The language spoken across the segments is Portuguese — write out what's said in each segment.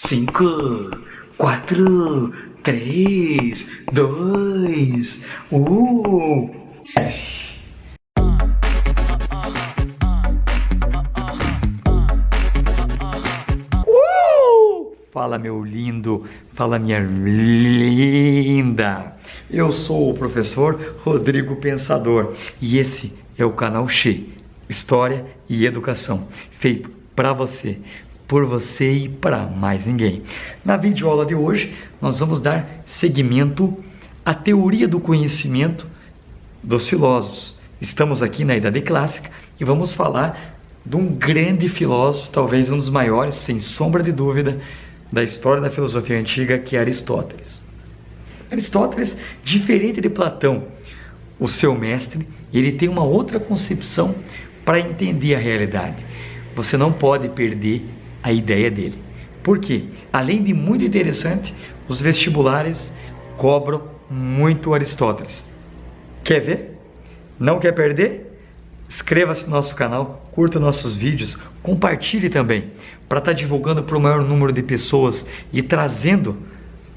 5, 4, 3, 2, 1. Fala, meu lindo, fala, minha linda. Eu sou o professor Rodrigo Pensador e esse é o canal Xê, História e Educação, feito para você, por você e para mais ninguém. Na videoaula de hoje, nós vamos dar seguimento à teoria do conhecimento dos filósofos. Estamos aqui na Idade Clássica e vamos falar de um grande filósofo, talvez um dos maiores, sem sombra de dúvida, da história da filosofia antiga, que é Aristóteles. Aristóteles, diferente de Platão, o seu mestre, ele tem uma outra concepção para entender a realidade. Você não pode perder a ideia dele. Por quê? Além de muito interessante, os vestibulares cobram muito Aristóteles. Quer ver? Não quer perder? Inscreva-se no nosso canal, curta nossos vídeos, compartilhe também, para estar divulgando para o maior número de pessoas e trazendo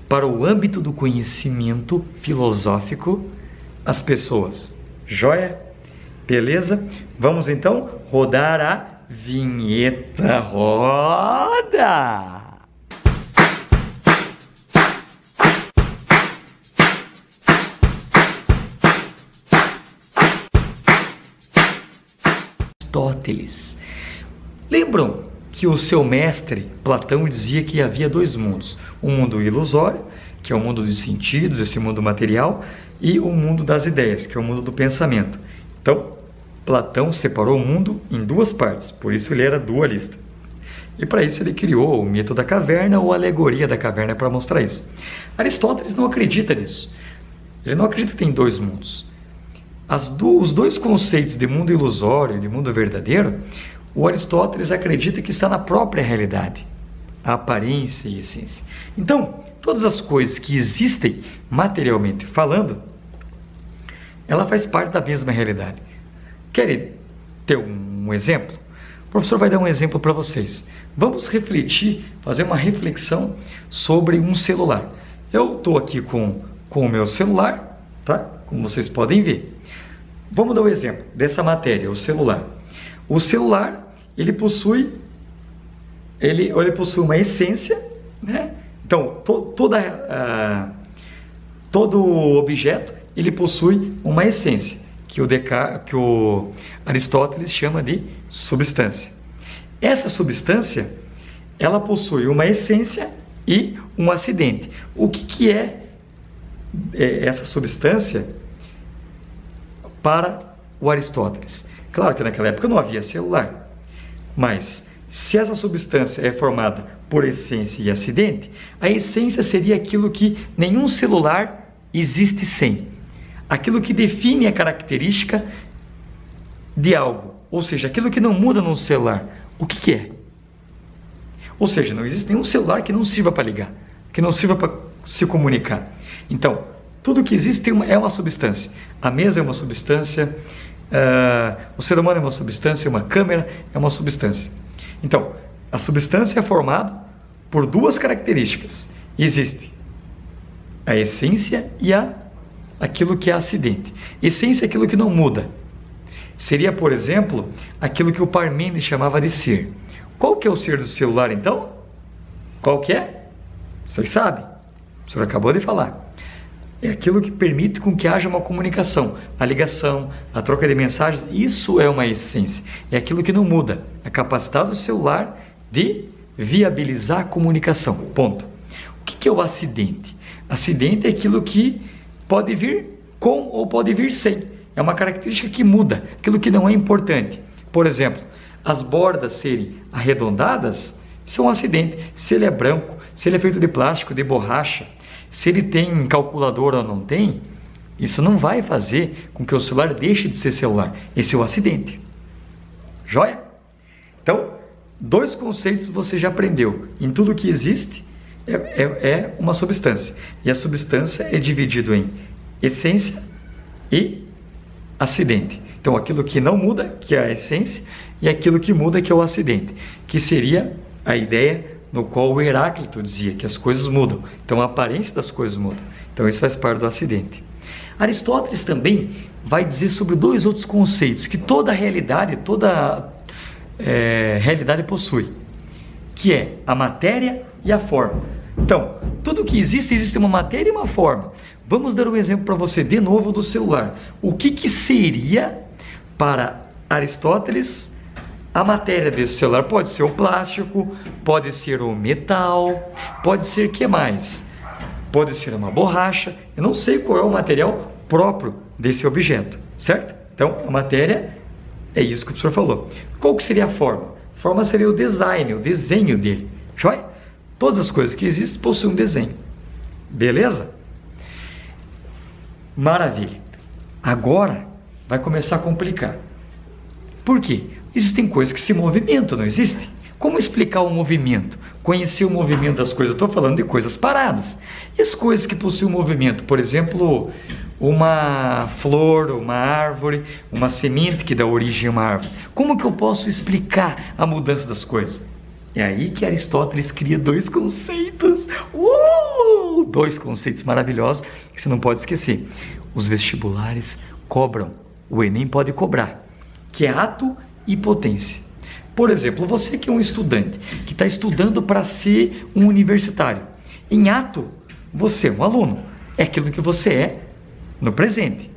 para o âmbito do conhecimento filosófico as pessoas. Joia? Beleza? Vamos então rodar a vinheta. Roda! Aristóteles. Lembram que o seu mestre, Platão, dizia que havia dois mundos. O mundo ilusório, que é o mundo dos sentidos, esse mundo material, e o mundo das ideias, que é o mundo do pensamento. Então, Platão separou o mundo em duas partes, por isso ele era dualista. E para isso ele criou o mito da caverna ou a alegoria da caverna para mostrar isso. Aristóteles não acredita nisso. Ele não acredita que tem dois mundos. Os dois conceitos de mundo ilusório e de mundo verdadeiro, o Aristóteles acredita que está na própria realidade, a aparência e a essência. Então, todas as coisas que existem materialmente falando, ela faz parte da mesma realidade. Querem ter um exemplo? O professor vai dar um exemplo para vocês. Vamos refletir, fazer uma reflexão sobre um celular. Eu estou aqui com o meu celular, tá? Como vocês podem ver. Vamos dar um exemplo dessa matéria, o celular. O celular, ele possui uma essência, né? Então, todo objeto, ele possui uma essência, que o Aristóteles chama de substância. Essa substância, ela possui uma essência e um acidente. O que é essa substância para o Aristóteles? Claro que naquela época não havia celular, mas se essa substância é formada por essência e acidente, a essência seria aquilo que nenhum celular existe sem. Aquilo que define a característica de algo, ou seja, aquilo que não muda num celular. O que é? Ou seja, não existe nenhum celular que não sirva para ligar, que não sirva para se comunicar. Então, tudo que existe é uma substância. A mesa é uma substância, o ser humano é uma substância, uma câmera é uma substância. Então, a substância é formada por duas características. Existe a essência e aquilo que é acidente. Essência é aquilo que não muda. Seria, por exemplo, aquilo que o Parmênides chamava de ser. Qual que é o ser do celular, então? Qual que é? Vocês sabem? O senhor acabou de falar. É aquilo que permite com que haja uma comunicação, a ligação, a troca de mensagens. Isso é uma essência. É aquilo que não muda. A capacidade do celular de viabilizar a comunicação. Ponto. O que é o acidente? Acidente é aquilo que pode vir com ou pode vir sem. É uma característica que muda, aquilo que não é importante. Por exemplo, as bordas serem arredondadas, isso é um acidente. Se ele é branco, se ele é feito de plástico, de borracha, se ele tem calculadora ou não tem, isso não vai fazer com que o celular deixe de ser celular. Esse é o acidente. Joia? Então, dois conceitos você já aprendeu. Em tudo que existe, é uma substância. E a substância é dividida em essência e acidente. Então, aquilo que não muda, que é a essência, e aquilo que muda, que é o acidente, que seria a ideia no qual o Heráclito dizia que as coisas mudam. Então a aparência das coisas muda. Então isso faz parte do acidente. Aristóteles também vai dizer sobre dois outros conceitos que toda realidade possui, que é a matéria e a forma. Então, tudo que existe uma matéria e uma forma. Vamos dar um exemplo para você de novo do celular. O que seria para Aristóteles a matéria desse celular? Pode ser o plástico, pode ser o metal, pode ser o que mais? Pode ser uma borracha. Eu não sei qual é o material próprio desse objeto, certo? Então, a matéria é isso que o professor falou. Qual que seria a forma? A forma seria o design, o desenho dele. Joia? Todas as coisas que existem possuem um desenho. Beleza? Maravilha. Agora vai começar a complicar. Por quê? Existem coisas que se movimentam, não existe? Como explicar o movimento? Conhecer o movimento das coisas? Eu estou falando de coisas paradas. E as coisas que possuem movimento? Por exemplo, uma flor, uma árvore, uma semente que dá origem a uma árvore. Como que eu posso explicar a mudança das coisas? É aí que Aristóteles cria dois conceitos. Dois conceitos maravilhosos que você não pode esquecer. Os vestibulares cobram, o Enem pode cobrar, que é ato e potência. Por exemplo, você que é um estudante, que está estudando para ser um universitário. Em ato, você é um aluno. É aquilo que você é no presente.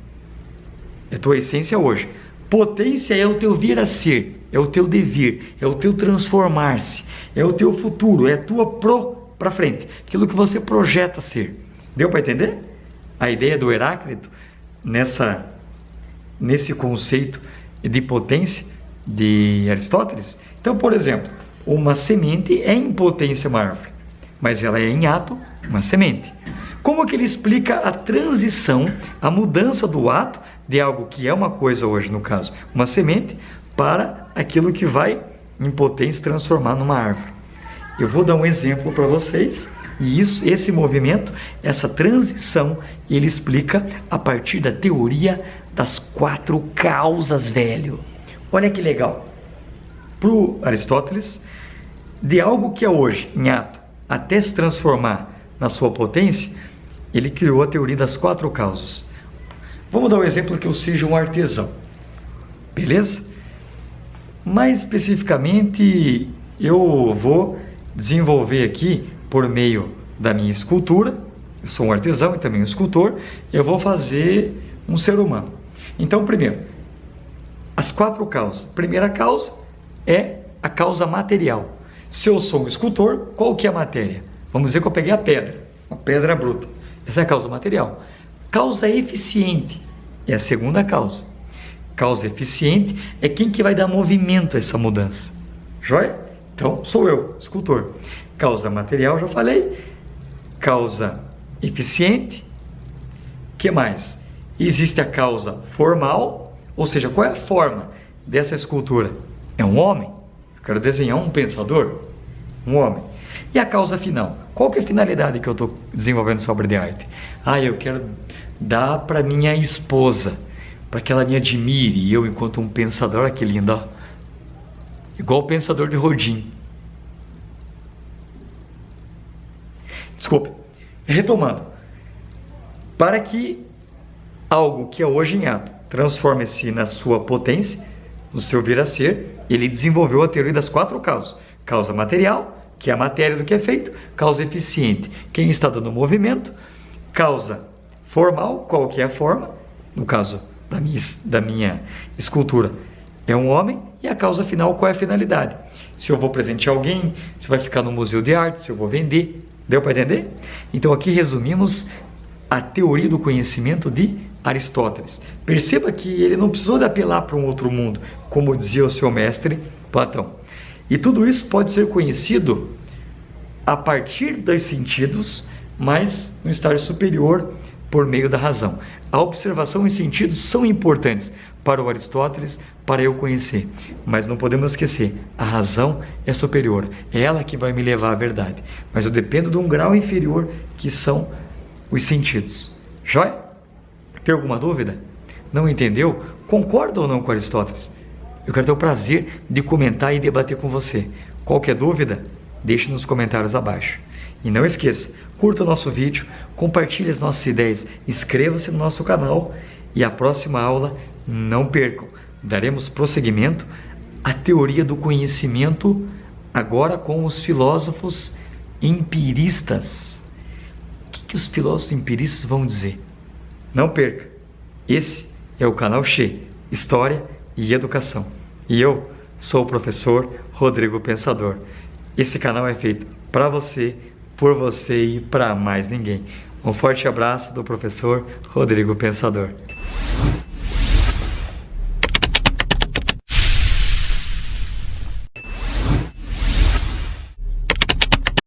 É a tua essência hoje. Potência é o teu vir a ser, é o teu devir, é o teu transformar-se, é o teu futuro, é a tua para frente, aquilo que você projeta ser. Deu para entender? A ideia do Heráclito nesse conceito de potência de Aristóteles. Então, por exemplo, uma semente é em potência uma árvore, mas ela é em ato uma semente. Como que ele explica a transição, a mudança do ato de algo que é uma coisa hoje, no caso, uma semente, para aquilo que vai, em potência, transformar numa árvore? Eu vou dar um exemplo para vocês, e esse movimento, essa transição, ele explica a partir da teoria das 4 causas, velho. Olha que legal. Para o Aristóteles, de algo que é hoje, em ato, até se transformar na sua potência, ele criou a teoria das 4 causas. Vamos dar um exemplo que eu seja um artesão, beleza? Mais especificamente, eu vou desenvolver aqui, por meio da minha escultura, eu sou um artesão e também um escultor, eu vou fazer um ser humano. Então, primeiro, as 4 causas. A primeira causa é a causa material. Se eu sou um escultor, qual que é a matéria? Vamos dizer que eu peguei a pedra, uma pedra bruta. Essa é a causa material. Causa eficiente é a segunda causa. Causa eficiente é quem que vai dar movimento a essa mudança. Joia? Então, sou eu, escultor. Causa material, já falei. Causa eficiente. O que mais? Existe a causa formal, ou seja, qual é a forma dessa escultura? É um homem? Eu quero desenhar um pensador? Um homem. E a causa final? Qual que é a finalidade que eu estou desenvolvendo essa obra de arte? Eu quero dar para minha esposa, para que ela me admire, e eu enquanto um pensador. Olha que lindo, ó. Igual o pensador de Rodin. Desculpe, retomando. Para que algo que é hoje em ato transforme-se na sua potência, no seu vir a ser, ele desenvolveu a teoria das 4 causas. Causa material, que é a matéria do que é feito. Causa eficiente, quem está dando movimento. Causa formal, qual que é a forma? No caso da minha escultura, é um homem. E a causa final, qual é a finalidade? Se eu vou presentear alguém, se vai ficar no museu de arte, se eu vou vender. Deu para entender? Então aqui resumimos a teoria do conhecimento de Aristóteles. Perceba que ele não precisou de apelar para um outro mundo, como dizia o seu mestre Platão. E tudo isso pode ser conhecido a partir dos sentidos, mas no estágio superior por meio da razão. A observação e sentidos são importantes para o Aristóteles, para eu conhecer. Mas não podemos esquecer, a razão é superior. É ela que vai me levar à verdade. Mas eu dependo de um grau inferior, que são os sentidos. Joia? Tem alguma dúvida? Não entendeu? Concorda ou não com Aristóteles? Eu quero ter o prazer de comentar e debater com você. Qualquer dúvida, Deixe nos comentários abaixo. E não esqueça, curta o nosso vídeo, compartilhe as nossas ideias, inscreva-se no nosso canal e a próxima aula, não percam, daremos prosseguimento à teoria do conhecimento, agora com os filósofos empiristas. O que os filósofos empiristas vão dizer? Não perca, esse é o canal Xê, História e Educação. E eu sou o professor Rodrigo Pensador. Esse canal é feito para você, por você e para mais ninguém. Um forte abraço do professor Rodrigo Pensador.